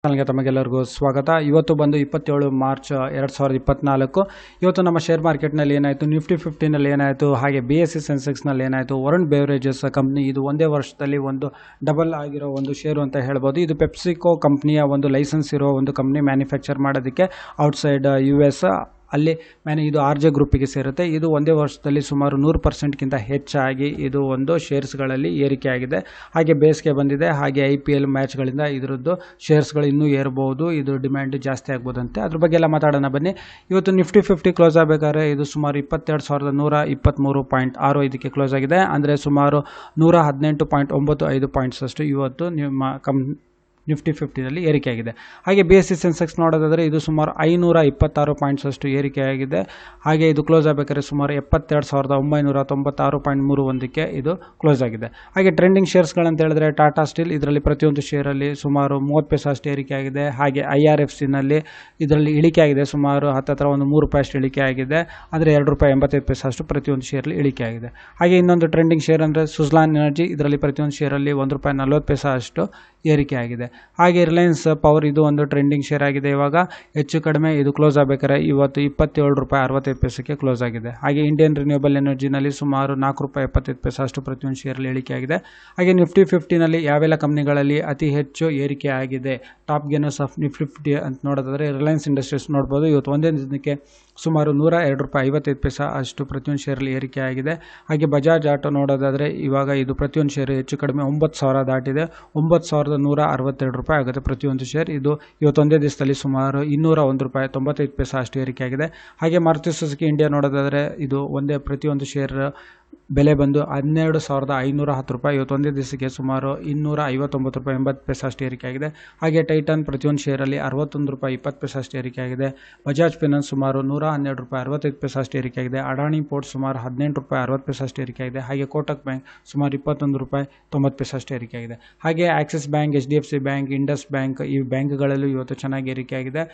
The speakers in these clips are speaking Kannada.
ಚಾನಲ್ಗೆ ತಮಗೆಲ್ಲರಿಗೂ ಸ್ವಾಗತ. ಇವತ್ತು ಬಂದು 27 ಮಾರ್ಚ್ 2024. ಇವತ್ತು ನಮ್ಮ ಶೇರ್ ಮಾರ್ಕೆಟ್ನಲ್ಲಿ ಏನಾಯಿತು, ನಿಫ್ಟಿ 50ನಲ್ಲಿ ಏನಾಯಿತು, ಹಾಗೆ BSE ಸೆನ್ಸೆಕ್ಸ್ನಲ್ಲಿ ಏನಾಯಿತು, ವರುಣ್ ಬೇವರೇಜಸ್ ಕಂಪ್ನಿ ಇದು ಒಂದೇ ವರ್ಷದಲ್ಲಿ ಒಂದು ಡಬಲ್ ಆಗಿರೋ ಒಂದು ಶೇರು ಅಂತ ಹೇಳ್ಬೋದು. ಇದು ಪೆಪ್ಸಿಕೋ ಕಂಪ್ನಿಯ ಒಂದು ಲೈಸೆನ್ಸ್ ಇರೋ ಒಂದು ಕಂಪ್ನಿ, ಮ್ಯಾನುಫ್ಯಾಕ್ಚರ್ ಮಾಡೋದಕ್ಕೆ ಔಟ್ಸೈಡ್ US ಅಲ್ಲಿ ಇದು RJ ಗ್ರೂಪಿಗೆ ಸೇರುತ್ತೆ. ಇದು ಒಂದೇ ವರ್ಷದಲ್ಲಿ ಸುಮಾರು 100%ಗಿಂತ ಹೆಚ್ಚಾಗಿ ಇದು ಒಂದು ಶೇರ್ಸ್ಗಳಲ್ಲಿ ಏರಿಕೆ ಆಗಿದೆ. ಹಾಗೆ ಬೇಸ್ಗೆ ಬಂದಿದೆ. ಹಾಗೆ IPL ಮ್ಯಾಚ್ಗಳಿಂದ ಇದರದ್ದು ಶೇರ್ಸ್ಗಳು ಇನ್ನೂ ಏರ್ಬೋದು, ಇದು ಡಿಮ್ಯಾಂಡ್ ಜಾಸ್ತಿ ಆಗ್ಬೋದಂತೆ. ಅದ್ರ ಬಗ್ಗೆ ಎಲ್ಲ ಮಾತಾಡೋಣ ಬನ್ನಿ. ಇವತ್ತು ನಿಫ್ಟಿ 50 ಕ್ಲೋಸ್ ಆಗಬೇಕಾದ್ರೆ ಇದು ಸುಮಾರು 22,123.65 ಇದಕ್ಕೆ ಕ್ಲೋಸ್ ಆಗಿದೆ. ಅಂದರೆ ಸುಮಾರು 118.95 ಪಾಯಿಂಟ್ಸ್ ಅಷ್ಟು ಇವತ್ತು ನಿಮ್ಮ ನಿಫ್ಟಿ 50ನಲ್ಲಿ ಏರಿಕೆಯಾಗಿದೆ. ಹಾಗೆ BSE ಸೆನ್ಸೆಕ್ಸ್ ನೋಡೋದಾದರೆ ಇದು ಸುಮಾರು 526 ಪಾಯಿಂಟ್ಸ್ ಅಷ್ಟು ಏರಿಕೆಯಾಗಿದೆ. ಹಾಗೆ ಇದು ಕ್ಲೋಸ್ ಆಗಬೇಕಾದ್ರೆ ಸುಮಾರು 72,996.31ಕ್ಕೆ ಇದು ಕ್ಲೋಸ್ ಆಗಿದೆ. ಹಾಗೆ ಟ್ರೆಂಡಿಂಗ್ ಶೇರ್ಸ್ಗಳಂತ ಹೇಳಿದ್ರೆ ಟಾಟಾ ಸ್ಟೀಲ್, ಇದರಲ್ಲಿ ಪ್ರತಿಯೊಂದು ಶೇರಲ್ಲಿ ಸುಮಾರು 30 ಪೈಸೆ ಅಷ್ಟು ಏರಿಕೆ ಆಗಿದೆ. ಹಾಗೆ IRFCನಲ್ಲಿ ಇದರಲ್ಲಿ ಇಳಿಕೆ ಆಗಿದೆ, ಸುಮಾರು ಹತ್ತಿರ ಒಂದು 3 ರೂಪಾಯಿ ಅಷ್ಟು ಇಳಿಕೆ ಆಗಿದೆ. ಅಂದರೆ ₹2.85 ಅಷ್ಟು ಪ್ರತಿಯೊಂದು ಶೇರಲ್ಲಿ ಇಳಿಕೆ ಆಗಿದೆ. ಹಾಗೆ ಇನ್ನೊಂದು ಟ್ರೆಂಡಿಂಗ್ ಶೇರ್ ಅಂದರೆ ಸುಜ್ಲಾನ್ ಎನರ್ಜಿ, ಇದರಲ್ಲಿ ಪ್ರತಿಯೊಂದು ಶೇರಲ್ಲಿ ₹1.40 ಅಷ್ಟು ಏರಿಕೆ ಆಗಿದೆ. ಹಾಗೆ ರಿಲಯನ್ಸ್ ಪವರ್ ಇದು ಒಂದು ಟ್ರೆಂಡಿಂಗ್ ಶೇರ್ ಆಗಿದೆ. ಇವಾಗ ಹೆಚ್ಚು ಕಡಿಮೆ ಇದು ಕ್ಲೋಸ್ ಆಗಬೇಕಾದ್ರೆ ಇವತ್ತು ₹27.65ಕ್ಕೆ ಕ್ಲೋಸ್ ಆಗಿದೆ. ಹಾಗೆ ಇಂಡಿಯನ್ ರಿನ್ಯೂಬಲ್ ಎನರ್ಜಿನಲ್ಲಿ ಸುಮಾರು ₹4.75 ಅಷ್ಟು ಪ್ರತಿಯೊಂದು ಶೇರಲ್ಲಿ ಇಳಿಕೆ ಆಗಿದೆ. ಹಾಗೆ ನಿಫ್ಟಿ 50ನಲ್ಲಿ ಯಾವೆಲ್ಲ ಕಂಪ್ನಿಗಳಲ್ಲಿ ಅತಿ ಹೆಚ್ಚು ಏರಿಕೆ ಆಗಿದೆ, ಟಾಪ್ ಗೇನರ್ಸ್ ಆಫ್ ನಿಫ್ಟಿ 50 ಅಂತ ನೋಡೋದಾದರೆ ರಿಲಯನ್ಸ್ ಇಂಡಸ್ಟ್ರೀಸ್ ನೋಡ್ಬೋದು. ಇವತ್ತು ಒಂದೇ ದಿನಕ್ಕೆ ಸುಮಾರು ₹102.55 ಅಷ್ಟು ಪ್ರತಿಯೊಂದು ಶೇರಲ್ಲಿ ಏರಿಕೆ ಆಗಿದೆ. ಹಾಗೆ ಬಜಾಜ್ ಆಟೋ ನೋಡೋದಾದರೆ ಇವಾಗ ಇದು ಪ್ರತಿಯೊಂದು ಶೇರ್ ಹೆಚ್ಚು ಕಡಿಮೆ 9,000 ದಾಟಿದೆ. ₹9,162 ಆಗುತ್ತೆ ಪ್ರತಿಯೊಂದು ಶೇರ್. ಇದು ಇವತ್ತೊಂದೇ ದಿವಸದಲ್ಲಿ ಸುಮಾರು ₹201.95 ಅಷ್ಟು ಏರಿಕೆ ಆಗಿದೆ. ಹಾಗೆ ಮಾರುತಿ ಸುಜುಕಿ ಇಂಡಿಯಾ ನೋಡೋದಾದರೆ ಇದು ಪ್ರತಿಯೊಂದು ಶೇರ್ ಬೆಲೆ ಬಂದು ₹12,510. ಇವತ್ತೊಂದೇ ದಿವಸಕ್ಕೆ ಸುಮಾರು ₹259.80 ಅಷ್ಟು ಏರಿಕೆ ಆಗಿದೆ. ಹಾಗೆ ಟೈಟನ್ ಪ್ರತಿಯೊಂದು ಶೇರಲ್ಲಿ ₹61.20 ಅಷ್ಟು ಏರಿಕೆ ಆಗಿದೆ. ಬಜಾಜ್ ಫೈನಾನ್ಸ್ ಸುಮಾರು ₹112.65 ಅಷ್ಟು ಏರಿಕೆ ಆಗಿದೆ. ಅಡಾನಿ ಪೋರ್ಟ್ ಸುಮಾರು ₹18.60 ಅಷ್ಟು ಏರಿಕೆ ಆಗಿದೆ. ಹಾಗೆ ಕೋಟಕ್ ಬ್ಯಾಂಕ್ ಸುಮಾರು ₹21.90 ಅಷ್ಟು ಏರಿಕೆ ಆಗಿದೆ. ಹಾಗೆ Axis bank, HDFC bank, Indus bank ಈ ಬ್ಯಾಂಕ್ಗಳಲ್ಲೂ ಇವತ್ತು ಚೆನ್ನಾಗಿ ಏರಿಕೆ ಆಗಿದೆ.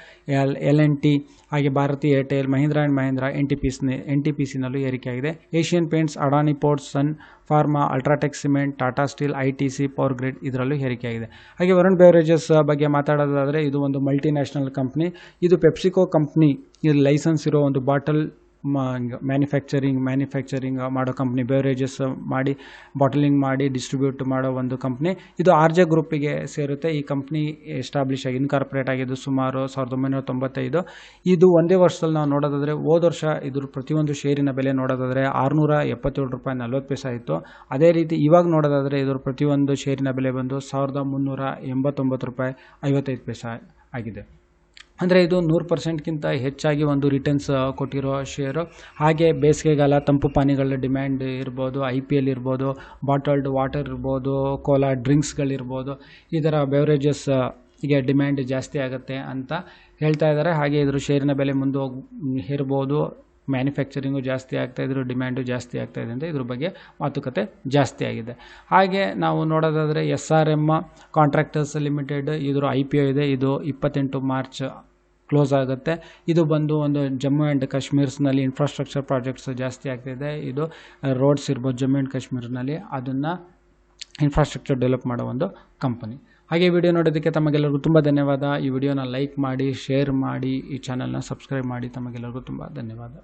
L&T ಹಾಗೆ ಭಾರತಿ ಏರ್ಟೆಲ್, ಮಹೀಂದ್ರಾ ಆ್ಯಂಡ್ ಮಹೀಂದ್ರಾ, NTPCನಲ್ಲೂ ಏರಿಕೆ ಆಗಿದೆ. Asian Paints, Adani Ports, Sun Pharma, UltraTech cement, Tata Steel, ITC, Power Grid ಇದರಲ್ಲೂ ಏರಿಕೆಯಾಗಿದೆ. ಹಾಗೆ ವರುಣ್ ಬೇವರೇಜಸ್ ಬಗ್ಗೆ ಮಾತಾಡೋದಾದರೆ ಇದು ಒಂದು ಮಲ್ಟಿನ್ಯಾಷನಲ್ ಕಂಪ್ನಿ. ಇದು ಪೆಪ್ಸಿಕೋ ಕಂಪ್ನಿ, ಇದು ಲೈಸೆನ್ಸ್ ಇರೋ ಒಂದು ಬಾಟಲ್ ಮ್ಯಾನುಫ್ಯಾಕ್ಚರಿಂಗ್ ಮಾಡೋ ಕಂಪ್ನಿ. ಬೇವರೇಜಸ್ ಮಾಡಿ ಬಾಟಲಿಂಗ್ ಮಾಡಿ ಡಿಸ್ಟ್ರಿಬ್ಯೂಟ್ ಮಾಡೋ ಒಂದು ಕಂಪ್ನಿ. ಇದು RJ ಗ್ರೂಪಿಗೆ ಸೇರುತ್ತೆ. ಈ ಕಂಪ್ನಿ ಎಸ್ಟಾಬ್ಲಿಷ್ ಆಗಿ ಇನ್ಕಾರ್ಪೊರೇಟ್ ಆಗಿದ್ದು ಸುಮಾರು 1995. ಇದು ಒಂದೇ ವರ್ಷದಲ್ಲಿ ನಾವು ನೋಡೋದಾದರೆ ಹೋದ ವರ್ಷ ಇದ್ರ ಪ್ರತಿಯೊಂದು ಶೇರಿನ ಬೆಲೆ ನೋಡೋದಾದರೆ ₹677.40 ಇತ್ತು. ಅದೇ ರೀತಿ ಇವಾಗ ನೋಡೋದಾದರೆ ಇದ್ರ ಪ್ರತಿಯೊಂದು ಶೇರಿನ ಬೆಲೆ ಬಂದು ₹1,389.55 ಆಗಿದೆ. ಅಂದರೆ ಇದು 100%ಗಿಂತ ಹೆಚ್ಚಾಗಿ ಒಂದು ರಿಟರ್ನ್ಸ್ ಕೊಟ್ಟಿರೋ ಶೇರು. ಹಾಗೆ ಬೇಸಿಗೆಗಾಲ ತಂಪು ಪಾನೀಯಗಳ ಡಿಮ್ಯಾಂಡ್ ಇರ್ಬೋದು, IPL ಇರ್ಬೋದು, ಬಾಟಲ್ಡ್ ವಾಟರ್ ಇರ್ಬೋದು, ಕೋಲಾ ಡ್ರಿಂಕ್ಸ್ಗಳಿರ್ಬೋದು, ಇದರ ಬೆವರೇಜಸ್ ಗೆ ಡಿಮ್ಯಾಂಡ್ ಜಾಸ್ತಿ ಆಗುತ್ತೆ ಅಂತ ಹೇಳ್ತಾ ಇದ್ದಾರೆ. ಹಾಗೆ ಇದ್ರ ಶೇರಿನ ಬೆಲೆ ಮುಂದೆ ಏರ್ಬೋದು, ಮ್ಯಾನುಫ್ಯಾಕ್ಚರಿಂಗು ಜಾಸ್ತಿ ಆಗ್ತಾಯಿದ್ರು, ಡಿಮ್ಯಾಂಡು ಜಾಸ್ತಿ ಆಗ್ತಾಯಿದೆ ಅಂತ ಇದ್ರ ಬಗ್ಗೆ ಮಾತುಕತೆ ಜಾಸ್ತಿ ಆಗಿದೆ. ಹಾಗೆ ನಾವು ನೋಡೋದಾದರೆ SRM ಕಾಂಟ್ರಾಕ್ಟರ್ಸ್ ಲಿಮಿಟೆಡ್ ಇದ್ರ IPO ಇದೆ. ಇದು 28 ಮಾರ್ಚ್ ಕ್ಲೋಸ್ ಆಗುತ್ತೆ. ಇದು ಬಂದು ಒಂದು ಜಮ್ಮು ಆ್ಯಂಡ್ ಕಾಶ್ಮೀರ್ಸ್ನಲ್ಲಿ ಇನ್ಫ್ರಾಸ್ಟ್ರಕ್ಚರ್ ಪ್ರಾಜೆಕ್ಟ್ಸ್ ಜಾಸ್ತಿ ಆಗ್ತಿದೆ. ಇದು ರೋಡ್ಸ್ ಇರ್ಬೋದು ಜಮ್ಮು ಆ್ಯಂಡ್ ಕಾಶ್ಮೀರ್ನಲ್ಲಿ, ಅದನ್ನು ಇನ್ಫ್ರಾಸ್ಟ್ರಕ್ಚರ್ ಡೆವಲಪ್ ಮಾಡೋ ಒಂದು ಕಂಪನಿ. ಹಾಗೆ ವಿಡಿಯೋ ನೋಡೋದಕ್ಕೆ ತಮಗೆಲ್ಲರಿಗೂ ತುಂಬ ಧನ್ಯವಾದ. ಈ ವಿಡಿಯೋನ ಲೈಕ್ ಮಾಡಿ, ಶೇರ್ ಮಾಡಿ, ಈ ಚಾನಲ್ನ ಸಬ್ಸ್ಕ್ರೈಬ್ ಮಾಡಿ. ತಮಗೆಲ್ಲರಿಗೂ ತುಂಬ ಧನ್ಯವಾದ.